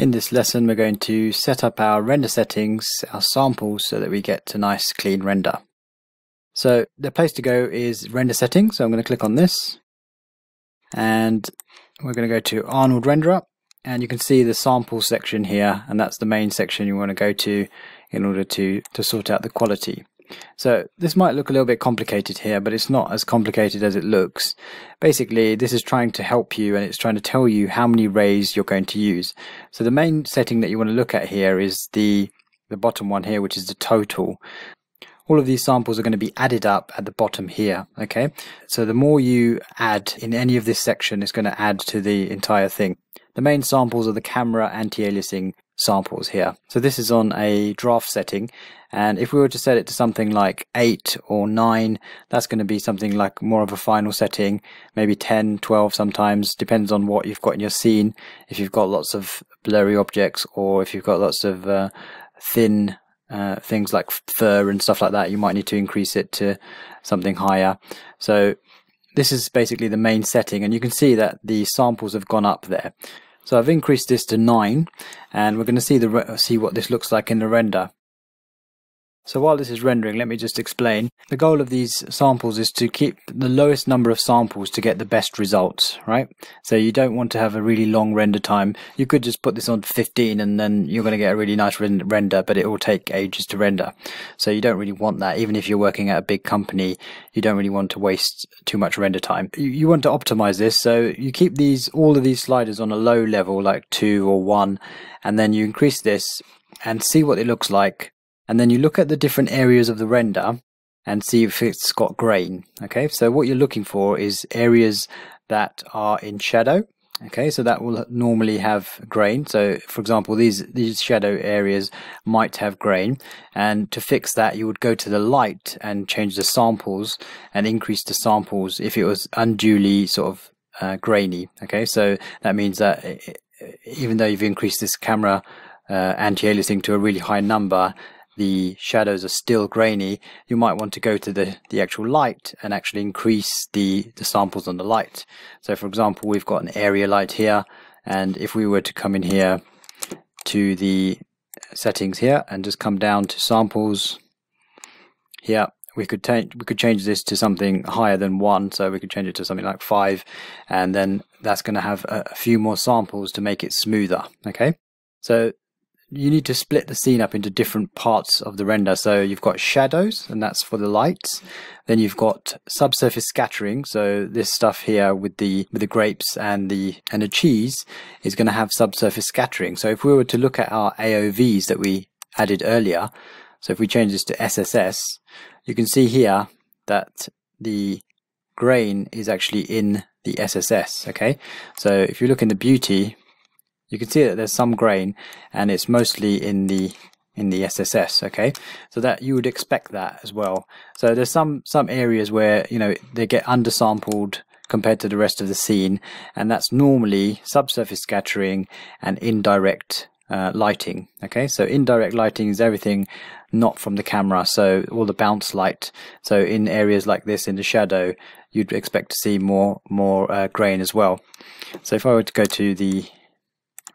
In this lesson we're going to set up our render settings, our samples, so that we get a nice clean render. So the place to go is render settings, so I'm going to click on this and we're going to go to Arnold Renderer, and you can see the sample section here, and that's the main section you want to go to in order to sort out the quality. So this might look a little bit complicated here, but it's not as complicated as it looks. Basically, this is trying to help you, and it's trying to tell you how many rays you're going to use. So the main setting that you want to look at here is the bottom one here, which is the total. All of these samples are going to be added up at the bottom here, okay? So the more you add in any of this section, it's going to add to the entire thing. The main samples are the camera anti-aliasing samples here. So this is on a draft setting, and if we were to set it to something like 8 or 9, that's going to be something like more of a final setting, maybe 10, 12 sometimes, depends on what you've got in your scene. If you've got lots of blurry objects, or if you've got lots of thin things like fur and stuff like that, you might need to increase it to something higher. So this is basically the main setting, and you can see that the samples have gone up there. So I've increased this to 9, and we're going to see what this looks like in the render. So while this is rendering, let me just explain. The goal of these samples is to keep the lowest number of samples to get the best results, right? So you don't want to have a really long render time. You could just put this on 15 and then you're going to get a really nice render, but it will take ages to render. So you don't really want that. Even if you're working at a big company, you don't really want to waste too much render time. You want to optimize this, so you keep all of these sliders on a low level, like 2 or 1, and then you increase this and see what it looks like. And then you look at the different areas of the render and see if it's got grain. Okay, so what you're looking for is areas that are in shadow. Okay, so that will normally have grain. So for example, these shadow areas might have grain, and to fix that you would go to the light and change the samples and increase the samples if it was unduly sort of grainy. Okay, so that means that even though you've increased this camera anti-aliasing to a really high number, the shadows are still grainy. You might want to go to the actual light and actually increase the samples on the light. So for example, we've got an area light here, and if we were to come in here to the settings here and just come down to samples here, we could change this to something higher than 1, so we could change it to something like 5, and then that's going to have a few more samples to make it smoother. Okay, so you need to split the scene up into different parts of the render. So you've got shadows, and that's for the lights. Then you've got subsurface scattering. So this stuff here with the grapes and the cheese is going to have subsurface scattering. So if we were to look at our AOVs that we added earlier, so if we change this to SSS, you can see here that the grain is actually in the SSS. Okay, so if you look in the beauty, you can see that there's some grain, and it's mostly in the SSS. Okay, so that you would expect that as well. So there's some areas where they get undersampled compared to the rest of the scene, and that's normally subsurface scattering and indirect lighting. Okay, so indirect lighting is everything not from the camera, so all the bounce light. So in areas like this in the shadow, you'd expect to see more grain as well. So if I were to go to the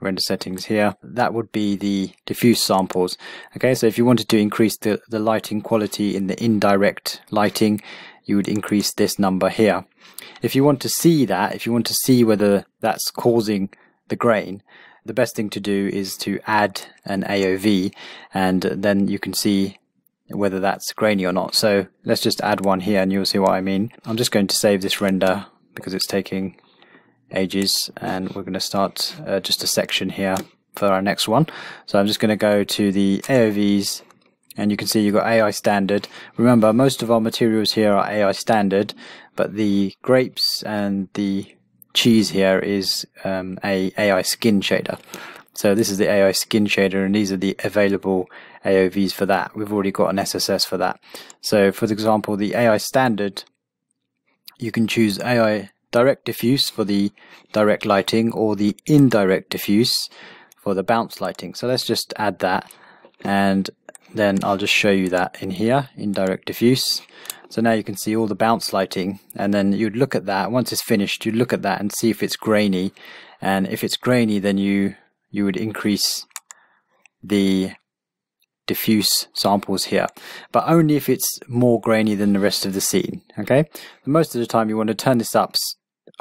render settings here, that would be the diffuse samples. Okay, so if you wanted to increase the lighting quality in the indirect lighting, you would increase this number here. If you want to see that, if you want to see whether that's causing the grain, the best thing to do is to add an AOV, and then you can see whether that's grainy or not. So let's just add one here and you'll see what I mean. I'm just going to save this render because it's taking ages, and we're going to start just a section here for our next one. So I'm just going to go to the AOVs, and you can see you've got AI standard. Remember, most of our materials here are AI standard, but the grapes and the cheese here is a AI skin shader. So this is the AI skin shader, and these are the available AOVs for that. We've already got an SSS for that. So for example, the AI standard, you can choose AI direct diffuse for the direct lighting, or the indirect diffuse for the bounce lighting. So let's just add that, and then I'll just show you that in here, indirect diffuse. So now you can see all the bounce lighting, and then you'd look at that once it's finished. You'd look at that and see if it's grainy, and if it's grainy, then you you would increase the diffuse samples here, but only if it's more grainy than the rest of the scene. Okay, most of the time you want to turn this up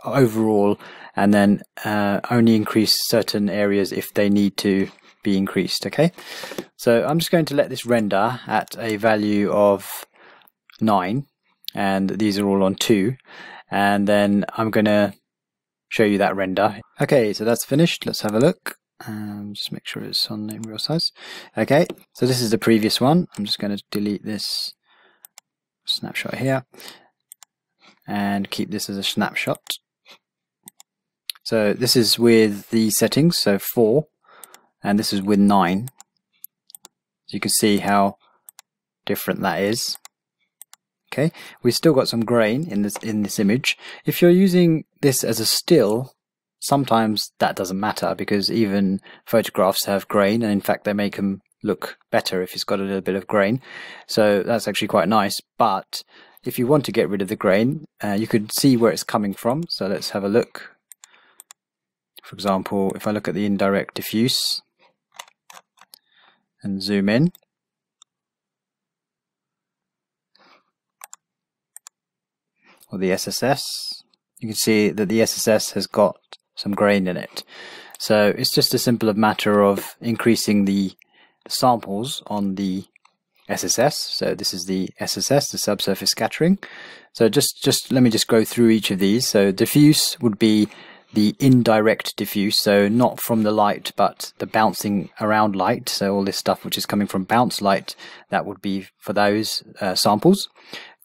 overall, and then only increase certain areas if they need to be increased. Okay, so I'm just going to let this render at a value of 9, and these are all on 2, and then I'm going to show you that render. Okay, so that's finished. Let's have a look. Just make sure it's on in real size. Okay, so this is the previous one. I'm just going to delete this snapshot here and keep this as a snapshot. So this is with the settings, so 4, and this is with 9. So you can see how different that is. Okay, we've still got some grain in this image. If you're using this as a still, sometimes that doesn't matter, because even photographs have grain, and in fact they make them look better if it's got a little bit of grain. So that's actually quite nice. But if you want to get rid of the grain, you could see where it's coming from. So let's have a look. For example, if I look at the indirect diffuse and zoom in, or the SSS, you can see that the SSS has got some grain in it. So it's just a simple matter of increasing the samples on the SSS. So this is the SSS, the subsurface scattering. So just let me just go through each of these. So diffuse would be the indirect diffuse, so not from the light but the bouncing around light. So all this stuff which is coming from bounce light, that would be for those samples.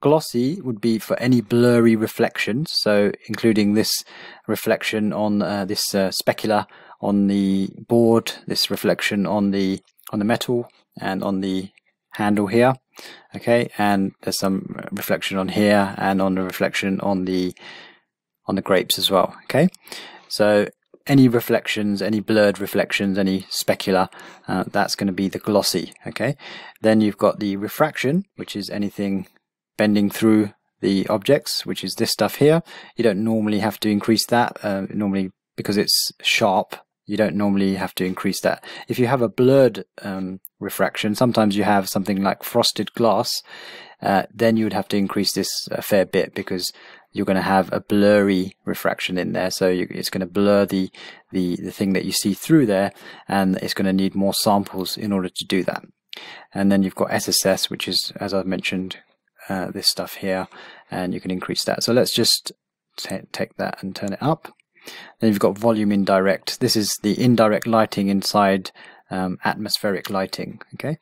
Glossy would be for any blurry reflections, so including this reflection on this specular on the board, this reflection on the metal and on the handle here. Okay, and there's some reflection on here and on the reflection on the grapes as well. Okay, so any reflections, any blurred reflections, any specular, that's going to be the glossy. Okay, then you've got the refraction, which is anything bending through the objects, which is this stuff here. You don't normally have to increase that. Normally, because it's sharp, you don't normally have to increase that. If you have a blurred refraction, sometimes you have something like frosted glass, then you would have to increase this a fair bit, because you're going to have a blurry refraction in there. So it's going to blur the thing that you see through there, and it's going to need more samples in order to do that. And then you've got SSS, which is, as I've mentioned, this stuff here, and you can increase that. So let's just take that and turn it up. Then you've got volume indirect. This is the indirect lighting inside atmospheric lighting. Okay,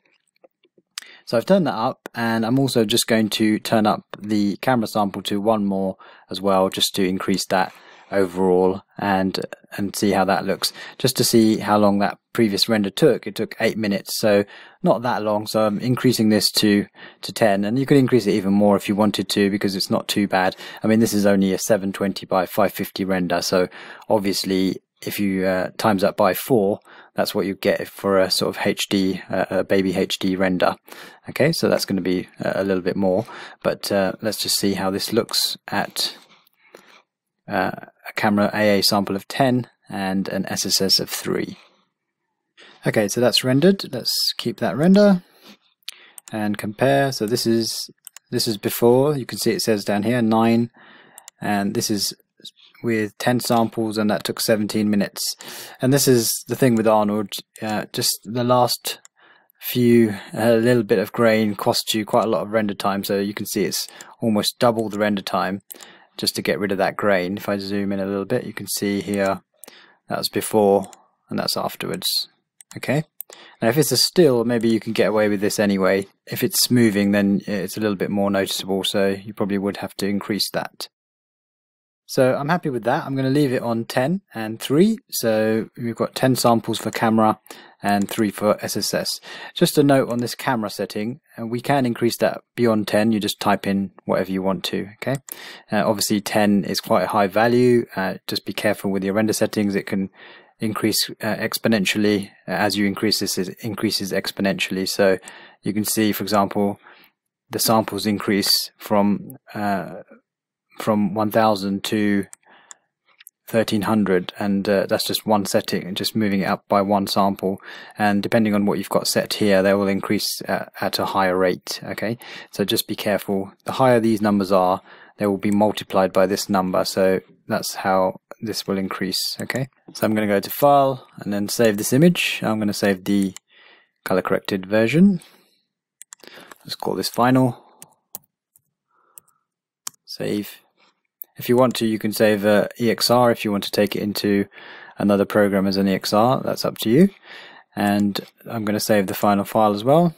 so I've turned that up, and I'm also just going to turn up the camera sample to 1 more as well, just to increase that overall and see how that looks, just to see how long that previous render took. It took 8 minutes, so not that long. So I'm increasing this to 10, and you could increase it even more if you wanted to, because it's not too bad. I mean, this is only a 720 by 550 render, so obviously if you times that by 4, that's what you get for a sort of HD, a baby HD render. Okay, so that's going to be a little bit more, but let's just see how this looks at a camera AA sample of 10 and an SSS of 3. Okay, so that's rendered. Let's keep that render and compare. So this is before. You can see it says down here 9, and this is with 10 samples, and that took 17 minutes. And this is the thing with Arnold, just the last few, a little bit of grain costs you quite a lot of render time. So you can see it's almost double the render time just to get rid of that grain. If I zoom in a little bit, you can see here that was before and that's afterwards. Okay, now if it's a still, maybe you can get away with this anyway. If it's moving, then it's a little bit more noticeable, so you probably would have to increase that. So I'm happy with that. I'm going to leave it on 10 and 3. So we've got 10 samples for camera and 3 for SSS. Just a note on this camera setting, we can increase that beyond 10. You just type in whatever you want to. Okay. Obviously 10 is quite a high value. Just be careful with your render settings. It can increase exponentially. As you increase this, it increases exponentially. So you can see, for example, the samples increase from 1000 to 1300, and that's just one setting, just moving it up by one sample, and depending on what you've got set here, they will increase at a higher rate. Okay, so just be careful. The higher these numbers are, they will be multiplied by this number, so that's how this will increase. Okay, so I'm going to go to File and then save this image. I'm going to save the color corrected version. Let's call this Final. Save. If you want to, you can save EXR if you want to take it into another program as an EXR. That's up to you. And I'm going to save the final file as well.